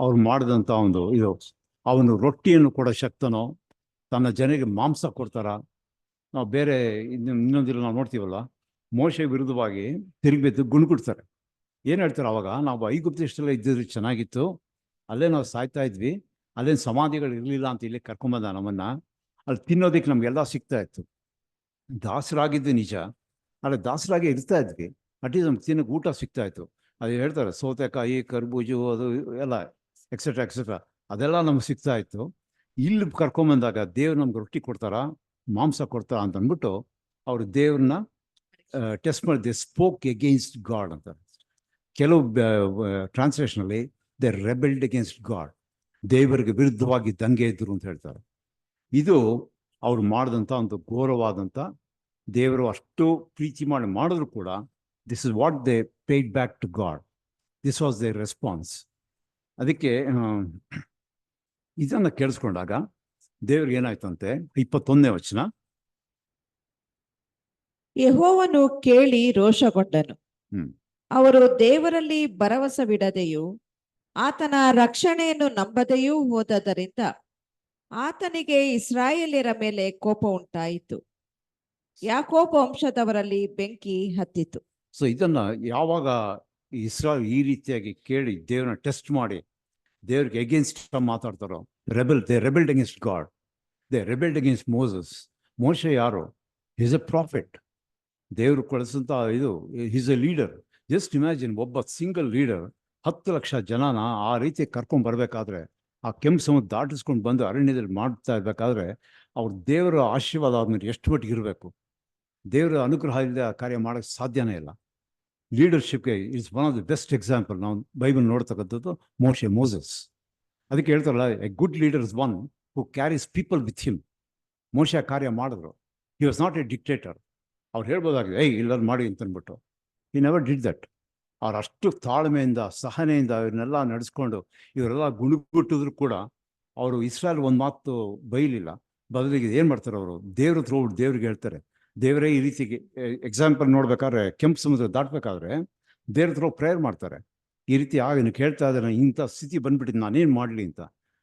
ಅವ್ರು ಮಾಡಿದಂಥ ಒಂದು ಇದು, ಅವನು ರೊಟ್ಟಿಯನ್ನು ಕೊಡೋ ಶಕ್ತನೋ, ತನ್ನ ಜನರಿಗೆ ಮಾಂಸ ಕೊಡ್ತಾರ. ನಾವು ಬೇರೆ ಇನ್ನೊಂದಿಲ್ಲ ನಾವು ನೋಡ್ತೀವಲ್ಲ, ಮೋಶೆ ವಿರುದ್ಧವಾಗಿ ತಿರುಗಿಬಿದ್ದು ಗುಣಗುಡ್ತಾರೆ. ಏನು ಹೇಳ್ತಾರೆ ಅವಾಗ, ನಾವು ಐಗುಪ್ತದಷ್ಟೆಲ್ಲ ಇದ್ದಿದ್ರೆ ಚೆನ್ನಾಗಿತ್ತು, ಅಲ್ಲೇ ನಾವು ಸಾಯ್ತಾ ಇದ್ವಿ, ಅಲ್ಲೇನು ಸಮಾಧಿಗಳು ಇರಲಿಲ್ಲ ಅಂತ ಇಲ್ಲಿ ಕರ್ಕೊಂಬಂದ ನಮ್ಮನ್ನು. ಅಲ್ಲಿ ತಿನ್ನೋದಕ್ಕೆ ನಮಗೆಲ್ಲ ಸಿಗ್ತಾ ಇತ್ತು. ದಾಸರಾಗಿದ್ದು ನಿಜ, ಆದರೆ ದಾಸರಾಗಿ ಇರ್ತಾ ಇದ್ವಿ, ಅಟ್ಲೀಸ್ಟ್ ನಮ್ಗೆ ತಿನ್ನೋಕೆ ಊಟ ಸಿಗ್ತಾ ಇತ್ತು. ಅದು ಹೇಳ್ತಾರೆ ಸೌತೆಕಾಯಿ, ಕರ್ಬೂಜು, ಅದು ಎಲ್ಲ ಎಕ್ಸೆಟ್ರಾ ಎಕ್ಸೆಟ್ರಾ, ಅದೆಲ್ಲ ನಮ್ಗೆ ಸಿಗ್ತಾ ಇತ್ತು. ಇಲ್ಲಿ ಕರ್ಕೊಂಬಂದಾಗ ದೇವ್ರು ನಮ್ಗೆ ರೊಟ್ಟಿ ಕೊಡ್ತಾರ, ಮಾಂಸ ಕೊಡ್ತಾರ ಅಂತ ಅಂದ್ಬಿಟ್ಟು ಅವರು ದೇವ್ರನ್ನ ಟೆಸ್ಟ್ ಮಾಡಿ, ದೇ ಸ್ಪೋಕ್ ಎಗೇನ್ಸ್ಟ್ ಗಾಡ್ ಅಂತ. ಕೆಲವು ಟ್ರಾನ್ಸ್ಲೇಷನಲ್ಲಿ ದೇ ರೆಬೆಲ್ಡ್ ಅಗೇನ್ಸ್ಟ್ ಗಾಡ್, ದೇವರಿಗೆ ವಿರುದ್ಧವಾಗಿ ದಂಗೆ ಇದ್ರು ಅಂತ ಹೇಳ್ತಾರೆ. ಇದು ಅವ್ರು ಮಾಡಿದಂಥ ಒಂದು ಘೋರವಾದಂಥ, ದೇವರು ಅಷ್ಟು ಪ್ರೀತಿ ಮಾಡಿದ್ರು ಕೂಡ, this is what they paid back to God, this was their response. ಅದಕ್ಕೆ ಇದನ್ನು ಕೇಳಿಸ್ಕೊಂಡಾಗ ದೇವ್ರಿಗೆ ಏನಾಯ್ತಂತೆ, 21ನೇ ವಚನ, ಯೆಹೋವನು ಕೇಳಿ ರೋಷಗೊಂಡನು. ಹ್ಮ್. ಅವರು ದೇವರಲ್ಲಿ ಭರವಸವಿಡದೆಯೂ ಆತನ ರಕ್ಷಣೆಯನ್ನು ನಂಬದೆಯೂ ಹೋದದರಿಂದ ಆತನಿಗೆ ಇಸ್ರಾಯೇಲ್ಯರ ಮೇಲೆ ಕೋಪ ಉಂಟಾಯಿತು. ಯಾಕೋಬ ವಂಶದವರಲ್ಲಿ ಬೆಂಕಿ ಹತ್ತಿತು. ಸೊ ಇದನ್ನ ಯಾವಾಗ ಇಸ್ರಾಯೇಲ್ ಈ ರೀತಿಯಾಗಿ ಕೇಳಿ ದೇವ್ರನ್ನ ಟೆಸ್ಟ್ ಮಾಡಿ ದೇವ್ರಿಗೆ ಎಗೇನ್ಸ್ಟ್ ಮಾತಾಡ್ತಾರೋ, they rebelled against God, they rebelled against Moses. ಮೋಶೆ ಯಾರು? ಈಸ್ ಎ ಪ್ರಾಫಿಟ್, ದೇವರು ಕಳಿಸಂತ ಇದು, is a leader. Just imagine, ಒಬ್ಬ ಸಿಂಗಲ್ ಲೀಡರ್ 10 ಲಕ್ಷ ಜನನ ಆ ರೀತಿ ಕರ್ಕೊಂಡ್ ಬರ್ಬೇಕಾದ್ರೆ, ಆ ಕೆಂಪು ಸಮುದ್ರ ದಾಟಿಸ್ಕೊಂಡು ಬಂದು ಅರಣ್ಯದಲ್ಲಿ ಮಾಡ್ತಾ ಇರ್ಬೇಕಾದ್ರೆ, ಅವ್ರ ದೇವರ ಆಶೀರ್ವಾದ ಆದ್ಮೇಲೆ ಎಷ್ಟು ಮಟ್ಟಿಗೆ ಇರಬೇಕು. ದೇವರ ಅನುಗ್ರಹ ಇಲ್ಲದೆ ಆ ಕಾರ್ಯ ಮಾಡೋಕ್ಕೆ ಸಾಧ್ಯನೇ ಇಲ್ಲ. ಲೀಡರ್ಶಿಪ್ಗೆ it's one of the best example ನಾವು ಬೈಬಲ್ ನೋಡ್ತಕ್ಕಂಥದ್ದು ಮೋಸಸ್. ಅದಕ್ಕೆ ಹೇಳ್ತಾರಲ್ಲ, a good leader is one who carries people with him. ಮೋಶೆ ಕಾರ್ಯ ಮಾಡಿದ್ರು. He was not a dictator. ಅವ್ರು ಹೇಳ್ಬೋದಾಗಿದೆ, ಇಲ್ಲರೂ ಮಾಡಿ ಅಂತ ಅಂದ್ಬಿಟ್ಟು. He never did that. ಅವ್ರು ಅಷ್ಟು ತಾಳ್ಮೆಯಿಂದ, ಸಹನೆಯಿಂದ ಇವನ್ನೆಲ್ಲ ನಡೆಸ್ಕೊಂಡು ಇವರೆಲ್ಲ ಗುಣಗುಟ್ಟಿದ್ರು ಕೂಡ ಅವರು ಇಸ್ರಾಯೇಲ್ ಒಂದು ಮಾತು ಬೈಲಿಲ್ಲ. ಬದಲಿಗೆ ಏನು ಮಾಡ್ತಾರೆ ಅವರು, ದೇವ್ರ ಹತ್ರ ಹೋಗ್ಬಿಟ್ಟು ದೇವ್ರಿಗೆ ಹೇಳ್ತಾರೆ, ದೇವರೇ ಈ ರೀತಿಗೆ ಎಕ್ಸಾಂಪಲ್ ನೋಡ್ಬೇಕಾದ್ರೆ ಕೆಂಪು ಸಮುದ್ರ ದಾಟಬೇಕಾದ್ರೆ ದೇವ್ರ ಹತ್ರ ಪ್ರೇಯರ್ ಮಾಡ್ತಾರೆ. ಈ ರೀತಿ ನೀನು ಕೇಳ್ತಾ ಇದ್ದಾರೆ, ಇಂಥ ಸ್ಥಿತಿ ಬಂದ್ಬಿಟ್ಟಿದ್ದು, ನಾನೇನು ಮಾಡಲಿ ಅಂತ.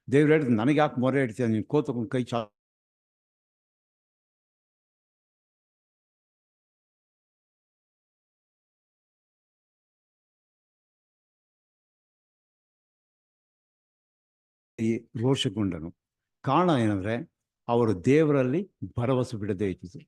ದೇವ್ರು ಹೇಳಿದ್ರು, ನನಗೆ ಯಾಕೆ ಮೊರೆ ಇಡ್ತೀಯ, ನೀನು ಕೋತಕೊಂಡು ಕೈ ಚಾ ರೋಷಗೊಂಡನು. ಕಾರಣ ಏನಂದ್ರೆ ಅವರು ದೇವರಲ್ಲಿ ಭರವಸೆ ಬಿಡದೇ ಇದ್ದಿದ್ರು.